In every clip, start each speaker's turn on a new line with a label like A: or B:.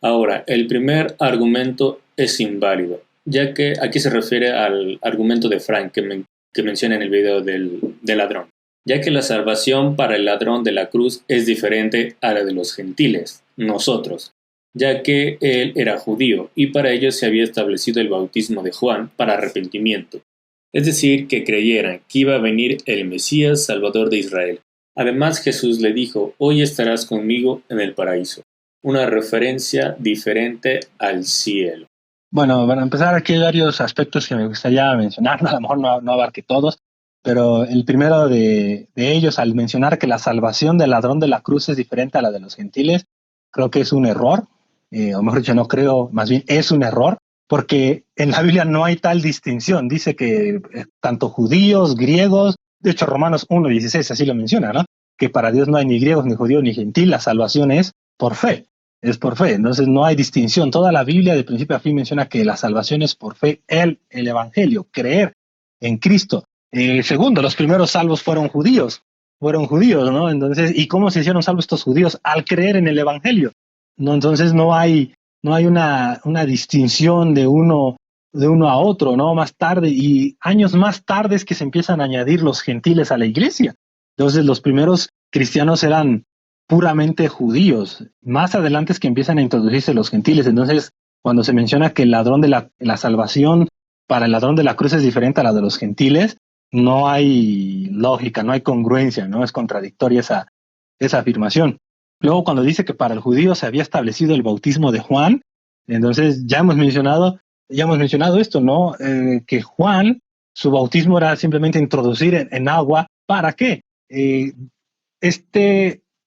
A: Ahora, el primer argumento es inválido, ya que aquí se refiere al argumento de Frank que menciona en el video del ladrón, ya que la salvación para el ladrón de la cruz es diferente a la de los gentiles, nosotros, ya que él era judío y para ellos se había establecido el bautismo de Juan para arrepentimiento, es decir, que creyeran que iba a venir el Mesías Salvador de Israel. Además, Jesús le dijo: hoy estarás conmigo en el paraíso, una referencia diferente al cielo.
B: Bueno, para empezar, aquí hay varios aspectos que me gustaría mencionar, a lo mejor no abarque todos, pero el primero de ellos, al mencionar que la salvación del ladrón de la cruz es diferente a la de los gentiles, creo que es un error, o mejor dicho, no creo, más bien es un error, porque en la Biblia no hay tal distinción. Dice que tanto judíos, griegos, de hecho Romanos 1:16 así lo menciona, ¿no? Que para Dios no hay ni griegos, ni judíos, ni gentil, la salvación es por fe. Es por fe, entonces no hay distinción. Toda la Biblia de principio a fin menciona que la salvación es por fe, el evangelio, creer en Cristo. Segundo, los primeros salvos fueron judíos, ¿no? Entonces, ¿y cómo se hicieron salvos estos judíos? Al creer en el evangelio, ¿no? Entonces no hay una distinción de uno a otro, ¿no? Más tarde, y años más tarde es que se empiezan a añadir los gentiles a la iglesia. Entonces los primeros cristianos eran puramente judíos. Más adelante es que empiezan a introducirse los gentiles. Entonces, cuando se menciona que el ladrón de la salvación para el ladrón de la cruz es diferente a la de los gentiles, no hay lógica, no hay congruencia, ¿no? Es contradictoria esa afirmación. Luego, cuando dice que para el judío se había establecido el bautismo de Juan, entonces ya hemos mencionado esto, ¿no? Que Juan, su bautismo era simplemente introducir en agua. ¿Para qué?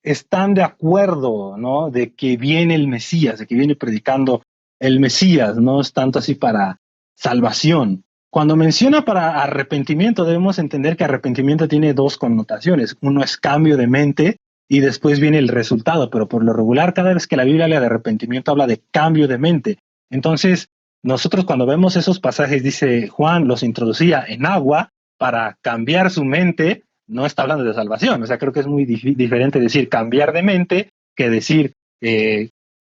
B: Están de acuerdo, ¿no? De que viene el Mesías, de que viene predicando el Mesías, no es tanto así para salvación. Cuando menciona para arrepentimiento, debemos entender que arrepentimiento tiene dos connotaciones. Uno es cambio de mente y después viene el resultado, pero por lo regular, cada vez que la Biblia habla de arrepentimiento, habla de cambio de mente. Entonces, nosotros cuando vemos esos pasajes, dice Juan, los introducía en agua para cambiar su mente. No está hablando de salvación. O sea, creo que es muy diferente decir cambiar de mente que decir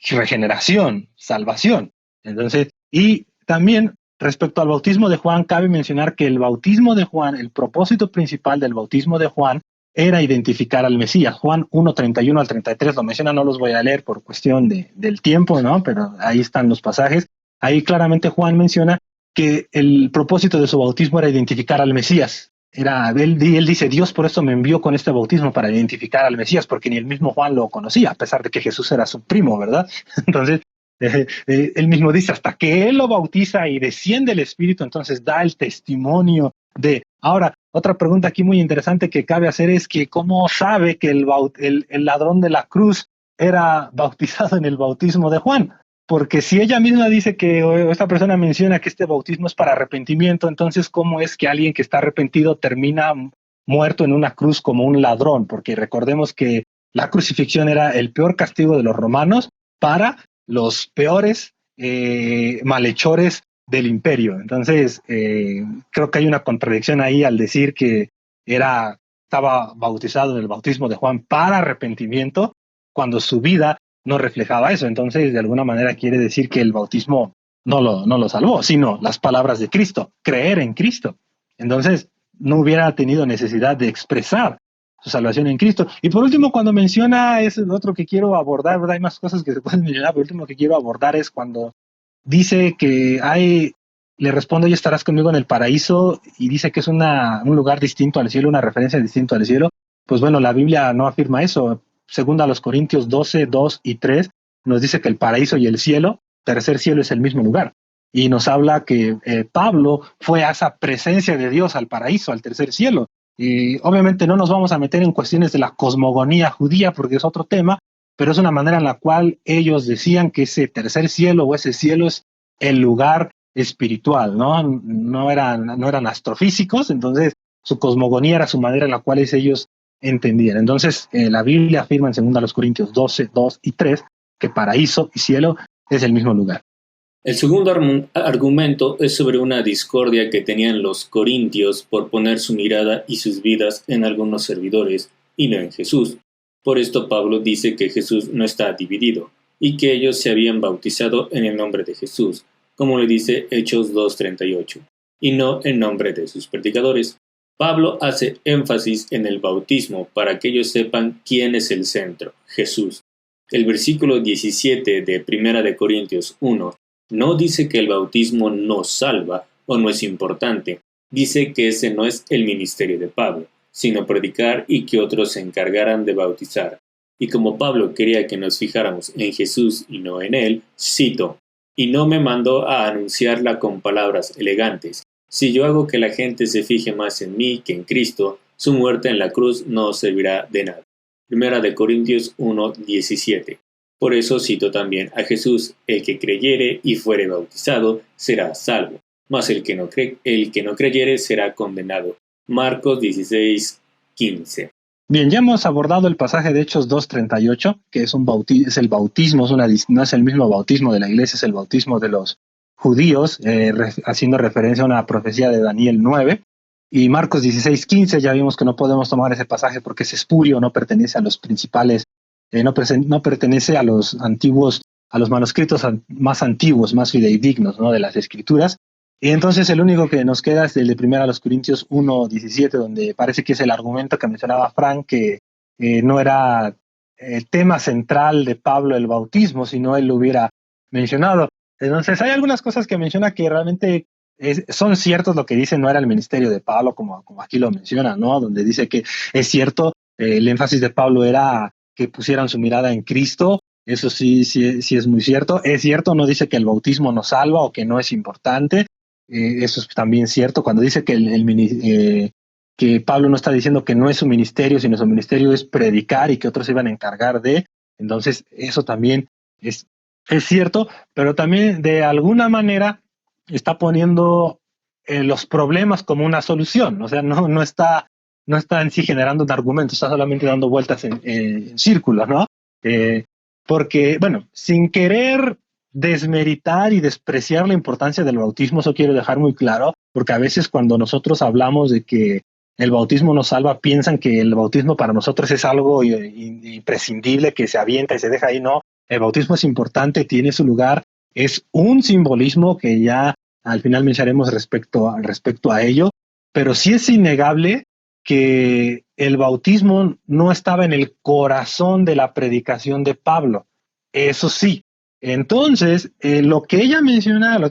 B: regeneración, salvación. Entonces, y también respecto al bautismo de Juan, cabe mencionar que el bautismo de Juan, el propósito principal del bautismo de Juan era identificar al Mesías. Juan 1:31 al 33 lo menciona, no los voy a leer por cuestión del tiempo, ¿no? Pero ahí están los pasajes. Ahí claramente Juan menciona que el propósito de su bautismo era identificar al Mesías. Él dice: Dios por eso me envió con este bautismo para identificar al Mesías, porque ni el mismo Juan lo conocía, a pesar de que Jesús era su primo, ¿verdad? Entonces, él mismo dice, hasta que él lo bautiza y desciende el Espíritu, entonces da el testimonio de. Ahora, otra pregunta aquí muy interesante que cabe hacer es que ¿cómo sabe que el ladrón de la cruz era bautizado en el bautismo de Juan? Porque si ella misma dice que esta persona menciona que este bautismo es para arrepentimiento, entonces ¿cómo es que alguien que está arrepentido termina muerto en una cruz como un ladrón? Porque recordemos que la crucifixión era el peor castigo de los romanos para los peores malhechores del imperio. Entonces, creo que hay una contradicción ahí al decir que estaba bautizado en el bautismo de Juan para arrepentimiento, cuando su vida no reflejaba eso. Entonces, de alguna manera quiere decir que el bautismo no lo salvó, sino las palabras de Cristo, creer en Cristo. Entonces, no hubiera tenido necesidad de expresar su salvación en Cristo. Y por último, cuando menciona, es otro que quiero abordar, ¿verdad? Hay más cosas que se pueden mencionar, pero el último que quiero abordar es cuando dice que le responde: y estarás conmigo en el paraíso, y dice que es un lugar distinto al cielo, una referencia distinta al cielo. Pues bueno, la Biblia no afirma eso. Según a los Corintios 12, 2 y 3, nos dice que el paraíso y el cielo, tercer cielo, es el mismo lugar. Y nos habla que Pablo fue a esa presencia de Dios, al paraíso, al tercer cielo. Y obviamente no nos vamos a meter en cuestiones de la cosmogonía judía, porque es otro tema, pero es una manera en la cual ellos decían que ese tercer cielo o ese cielo es el lugar espiritual, ¿no? No eran astrofísicos, entonces su cosmogonía era su manera en la cual ellos entendían. Entonces, la Biblia afirma en 2 Corintios 12, 2 y 3 que paraíso y cielo es el mismo lugar.
A: El segundo argumento es sobre una discordia que tenían los corintios por poner su mirada y sus vidas en algunos servidores y no en Jesús. Por esto Pablo dice que Jesús no está dividido y que ellos se habían bautizado en el nombre de Jesús, como le dice Hechos 2:38, y no en nombre de sus predicadores. Pablo hace énfasis en el bautismo para que ellos sepan quién es el centro, Jesús. El versículo 17 de 1 de Corintios 1 no dice que el bautismo no salva o no es importante, dice que ese no es el ministerio de Pablo, sino predicar y que otros se encargaran de bautizar. Y como Pablo quería que nos fijáramos en Jesús y no en él, cito, y no me mandó a anunciarla con palabras elegantes. Si yo hago que la gente se fije más en mí que en Cristo, su muerte en la cruz no servirá de nada. 1 de Corintios 1:17. Por eso cito también a Jesús, el que creyere y fuere bautizado será salvo, mas el que no creyere será condenado. Marcos 16:15.
B: Bien, ya hemos abordado el pasaje de Hechos 2:38, que es el bautismo, no es el mismo bautismo de la iglesia, es el bautismo de los judíos, haciendo referencia a una profecía de Daniel 9. Y Marcos 16:15, ya vimos que no podemos tomar ese pasaje porque es espurio, no pertenece a los principales, no pertenece a los antiguos, a los manuscritos más antiguos, más fidedignos, ¿no?, de las escrituras. Y entonces el único que nos queda es el de 1 Corintios 1:17, donde parece que es el argumento que mencionaba Frank, que no era el tema central de Pablo el bautismo, si no él lo hubiera mencionado. Entonces hay algunas cosas que menciona que realmente son ciertos lo que dice, no era el ministerio de Pablo, como aquí lo menciona, ¿no? Donde dice que es cierto, el énfasis de Pablo era que pusieran su mirada en Cristo. Eso sí es muy cierto. Es cierto, no dice que el bautismo no salva o que no es importante. Eso es también cierto. Cuando dice que que Pablo no está diciendo que no es su ministerio, sino su ministerio es predicar y que otros se iban a encargar de, entonces eso también es cierto, pero también de alguna manera está poniendo los problemas como una solución. O sea, no está en sí generando un argumento, está solamente dando vueltas en círculos, ¿no? Porque, bueno, sin querer desmeritar y despreciar la importancia del bautismo, eso quiero dejar muy claro, porque a veces cuando nosotros hablamos de que el bautismo nos salva, piensan que el bautismo para nosotros es algo imprescindible, que se avienta y se deja ahí. No, el bautismo es importante, tiene su lugar, es un simbolismo que ya al final mencionaremos respecto a ello, pero sí es innegable que el bautismo no estaba en el corazón de la predicación de Pablo. Eso sí. Entonces, lo que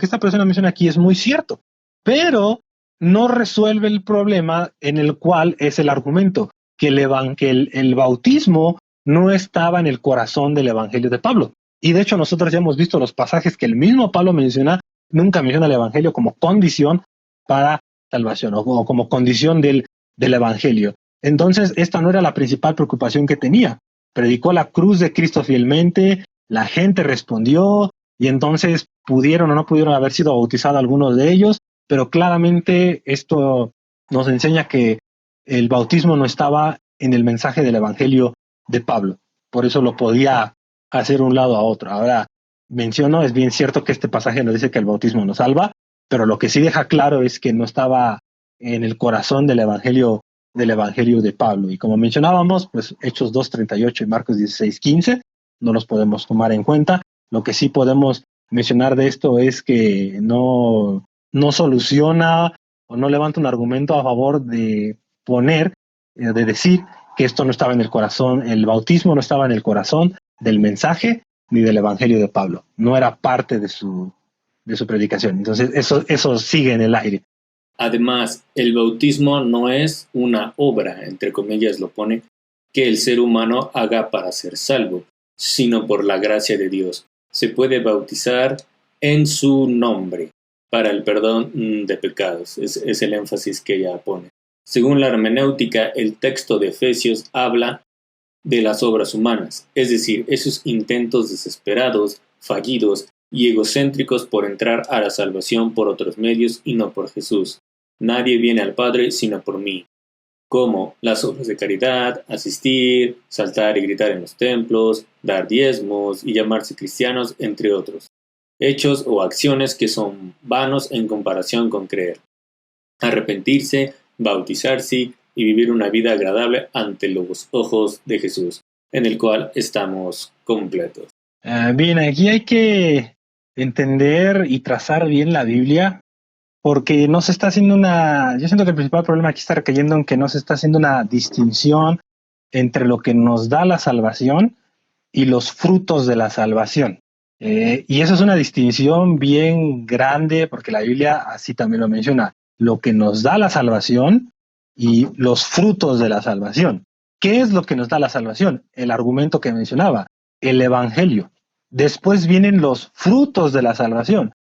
B: esta persona menciona aquí es muy cierto, pero no resuelve el problema en el cual es el argumento, que el bautismo no estaba en el corazón del evangelio de Pablo. Y de hecho nosotros ya hemos visto los pasajes que el mismo Pablo nunca menciona el evangelio como condición para salvación o como condición del evangelio. Entonces, esta no era la principal preocupación que tenía. Predicó la cruz de Cristo fielmente, la gente respondió y entonces pudieron o no pudieron haber sido bautizados algunos de ellos, pero claramente esto nos enseña que el bautismo no estaba en el mensaje del evangelio de Pablo. Por eso lo podía hacer un lado a otro. Ahora menciono, es bien cierto que este pasaje nos dice que el bautismo nos salva, pero lo que sí deja claro es que no estaba en el corazón del evangelio de Pablo. Y como mencionábamos, pues Hechos 2:38 y Marcos 16:15 no los podemos tomar en cuenta. Lo que sí podemos mencionar de esto es que no soluciona o no levanta un argumento a favor de decir que esto no estaba en el corazón, el bautismo no estaba en el corazón del mensaje ni del evangelio de Pablo. No era parte de su predicación. Entonces eso sigue en el aire.
A: Además, el bautismo no es una obra, entre comillas lo pone, que el ser humano haga para ser salvo, sino por la gracia de Dios. Se puede bautizar en su nombre para el perdón de pecados. Es el énfasis que ella pone. Según la hermenéutica, el texto de Efesios habla de las obras humanas, es decir, esos intentos desesperados, fallidos y egocéntricos por entrar a la salvación por otros medios y no por Jesús. Nadie viene al Padre sino por mí, como las obras de caridad, asistir, saltar y gritar en los templos, dar diezmos y llamarse cristianos, entre otros. Hechos o acciones que son vanos en comparación con creer. Arrepentirse, bautizarse y vivir una vida agradable ante los ojos de Jesús. en el cual estamos completos.
B: Bien, aquí hay que entender y trazar bien la Biblia, porque no se está haciendo yo siento que el principal problema aquí está recayendo en que no se está haciendo una distinción entre lo que nos da la salvación y los frutos de la salvación. Y eso es una distinción bien grande, porque la Biblia así también lo menciona, lo que nos da la salvación y los frutos de la salvación. ¿Qué es lo que nos da la salvación? El argumento que mencionaba, el Evangelio. Después vienen los frutos de la salvación.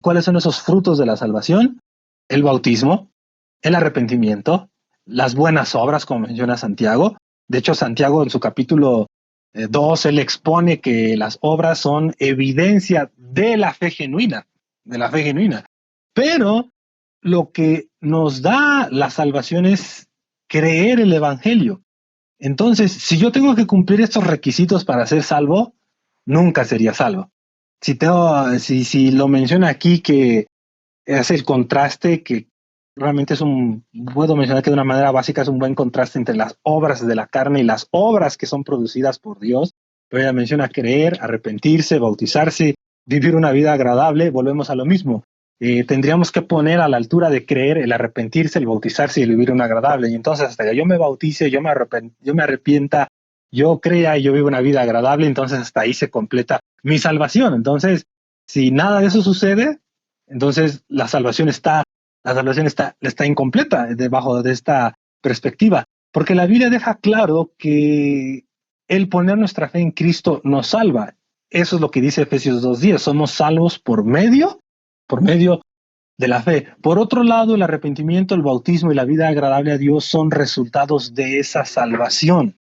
B: ¿Cuáles son esos frutos de la salvación? El bautismo, el arrepentimiento, las buenas obras, como menciona Santiago. De hecho, Santiago en su capítulo 2, él expone que las obras son evidencia de la fe genuina, Pero lo que nos da la salvación es creer el Evangelio. Entonces, si yo tengo que cumplir estos requisitos para ser salvo, nunca sería salvo. Si lo menciona aquí, que hace el contraste, que realmente puedo mencionar que de una manera básica es un buen contraste entre las obras de la carne y las obras que son producidas por Dios. Pero ella menciona creer, arrepentirse, bautizarse, vivir una vida agradable. Volvemos a lo mismo. Tendríamos que poner a la altura de creer el arrepentirse, el bautizarse y el vivir una agradable. Y entonces hasta que yo me bautice, yo me arrepienta, yo crea y yo vivo una vida agradable, entonces hasta ahí se completa mi salvación. Entonces, si nada de eso sucede, entonces la salvación está incompleta debajo de esta perspectiva. Porque la Biblia deja claro que el poner nuestra fe en Cristo nos salva. Eso es lo que dice Efesios 2:10. Somos salvos por medio de la fe. Por otro lado, el arrepentimiento, el bautismo y la vida agradable a Dios son resultados de esa salvación.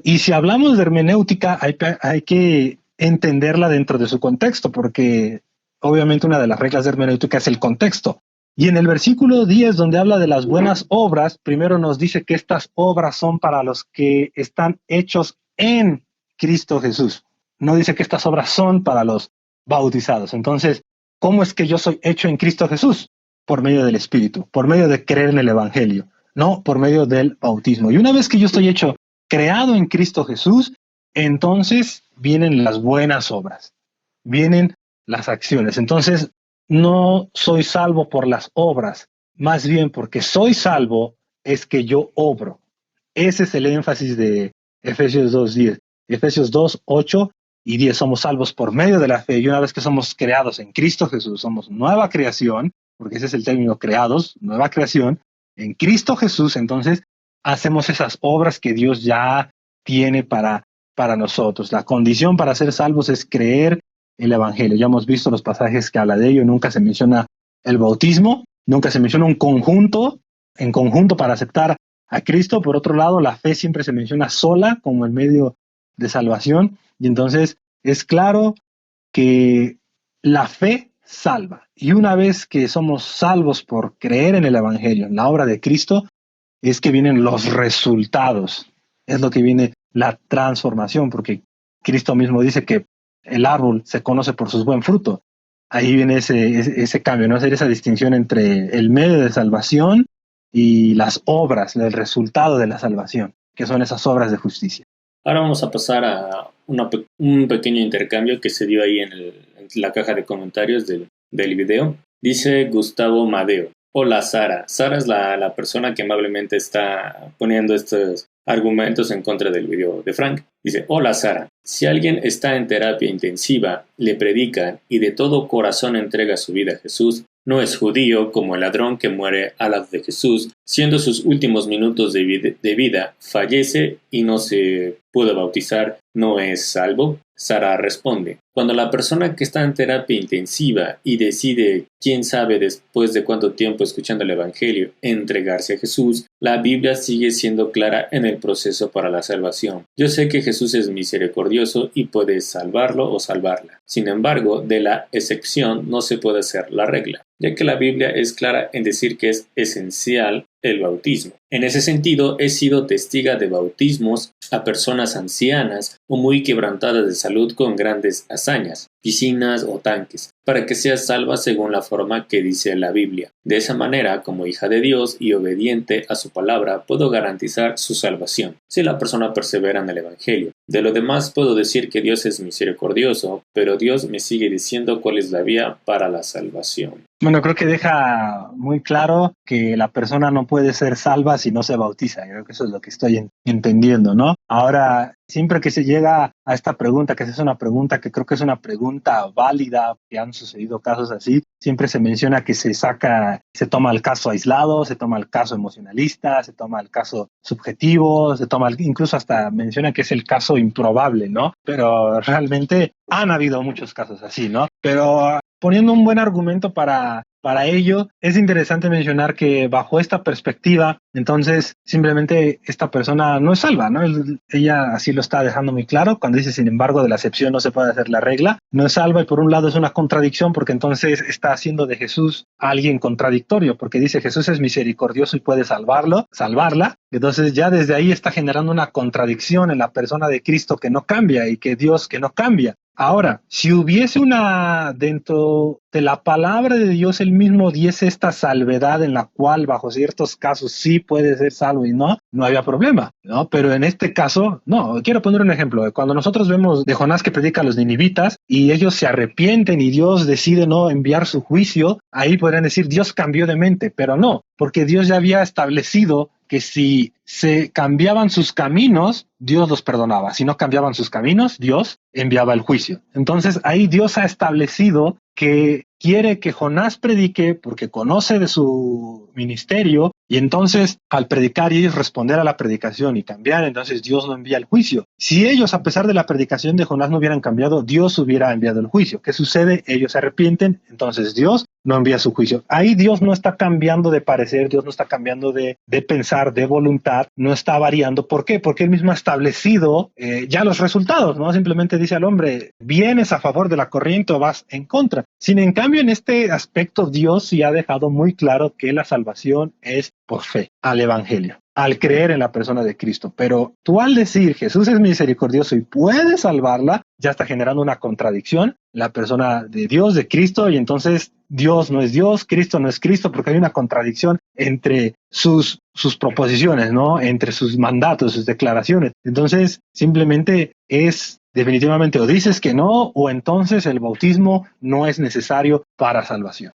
B: Y si hablamos de hermenéutica, hay que entenderla dentro de su contexto, porque obviamente una de las reglas de hermenéutica es el contexto. Y en el versículo 10, donde habla de las buenas obras, primero nos dice que estas obras son para los que están hechos en Cristo Jesús. No dice que estas obras son para los bautizados. Entonces, ¿cómo es que yo soy hecho en Cristo Jesús? Por medio del Espíritu, por medio de creer en el Evangelio, no por medio del bautismo. Y una vez que yo estoy creado en Cristo Jesús, entonces vienen las buenas obras, vienen las acciones. Entonces, no soy salvo por las obras, más bien porque soy salvo es que yo obro. Ese es el énfasis de Efesios 2:10. Efesios 2:8 y 10, somos salvos por medio de la fe, y una vez que somos creados en Cristo Jesús, somos nueva creación, porque ese es el término, creados, nueva creación, en Cristo Jesús. Entonces hacemos esas obras que Dios ya tiene para nosotros. La condición para ser salvos es creer el Evangelio. Ya hemos visto los pasajes que habla de ello. Nunca se menciona el bautismo, nunca se menciona en conjunto para aceptar a Cristo. Por otro lado, la fe siempre se menciona sola como el medio de salvación. Y entonces es claro que la fe salva. Y una vez que somos salvos por creer en el Evangelio, en la obra de Cristo, es que vienen los resultados. Es lo que viene la transformación, porque Cristo mismo dice que el árbol se conoce por sus buen fruto. Ahí viene ese cambio, ¿no? Hacer esa distinción entre el medio de salvación y las obras, el resultado de la salvación, que son esas obras de justicia.
A: Ahora vamos a pasar a un pequeño intercambio que se dio ahí en la caja de comentarios del video. Dice Gustavo Madeo: hola Sara. Sara es la persona que amablemente está poniendo estos argumentos en contra del video de Frank. Dice: hola Sara. Si alguien está en terapia intensiva, le predican y de todo corazón entrega su vida a Jesús, no es judío como el ladrón que muere al lado de Jesús, siendo sus últimos minutos de vida, fallece y no se pudo bautizar, ¿no es salvo? Sara responde: cuando la persona que está en terapia intensiva y decide, quién sabe después de cuánto tiempo escuchando el Evangelio, entregarse a Jesús, la Biblia sigue siendo clara en el proceso para la salvación. Yo sé que Jesús es misericordioso y puede salvarlo o salvarla. Sin embargo, de la excepción no se puede hacer la regla, ya que la Biblia es clara en decir que es esencial el bautismo. En ese sentido, he sido testiga de bautismos a personas ancianas o muy quebrantadas de salud con grandes hazañas, piscinas o tanques, para que seas salva según la forma que dice la Biblia. De esa manera, como hija de Dios y obediente a su palabra, puedo garantizar su salvación, si la persona persevera en el Evangelio. De lo demás, puedo decir que Dios es misericordioso, pero Dios me sigue diciendo cuál es la vía para la salvación.
B: Bueno, creo que deja muy claro que la persona no puede ser salva si no se bautiza. Creo que eso es lo que estoy entendiendo, ¿no? Ahora, siempre que se llega a esta pregunta, que es una pregunta que creo que es una pregunta válida, que han sucedido casos así, siempre se menciona que se toma el caso aislado, se toma el caso emocionalista, se toma el caso subjetivo, incluso hasta menciona que es el caso improbable, ¿no? Pero realmente han habido muchos casos así, ¿no? Pero poniendo un buen argumento para ello, es interesante mencionar que bajo esta perspectiva, entonces simplemente esta persona no es salva, ¿no? Ella así lo está dejando muy claro cuando dice, sin embargo, de la excepción no se puede hacer la regla. No es salva y por un lado es una contradicción porque entonces está haciendo de Jesús alguien contradictorio, porque dice Jesús es misericordioso y puede salvarla. Entonces ya desde ahí está generando una contradicción en la persona de Cristo que no cambia y que Dios que no cambia. Ahora, si hubiese dentro de la palabra de Dios, él mismo diese esta salvedad en la cual bajo ciertos casos sí puede ser salvo y no había problema, ¿no? Pero en este caso, no. Quiero poner un ejemplo. Cuando nosotros vemos de Jonás que predica a los ninivitas y ellos se arrepienten y Dios decide no enviar su juicio, ahí podrían decir Dios cambió de mente, pero no, porque Dios ya había establecido que si se cambiaban sus caminos, Dios los perdonaba. Si no cambiaban sus caminos, Dios enviaba el juicio. Entonces ahí Dios ha establecido que quiere que Jonás predique porque conoce de su ministerio y entonces al predicar y ellos responder a la predicación y cambiar, entonces Dios no envía el juicio. Si ellos, a pesar de la predicación de Jonás, no hubieran cambiado, Dios hubiera enviado el juicio. ¿Qué sucede? Ellos se arrepienten, entonces Dios no envía su juicio. Ahí Dios no está cambiando de parecer, Dios no está cambiando de pensar, de voluntad, no está variando. ¿Por qué? Porque él mismo ha establecido ya los resultados, ¿no? Simplemente dice al hombre, vienes a favor de la corriente o vas en contra. Sin en cambio, en este aspecto, Dios sí ha dejado muy claro que la salvación es por fe al Evangelio, al creer en la persona de Cristo. Pero tú al decir Jesús es misericordioso y puede salvarla, ya está generando una contradicción la persona de Dios, de Cristo, y entonces Dios no es Dios, Cristo no es Cristo, porque hay una contradicción entre sus proposiciones, ¿no? Entre sus mandatos, sus declaraciones. Entonces, simplemente es definitivamente o dices que no, o entonces el bautismo no es necesario para salvación.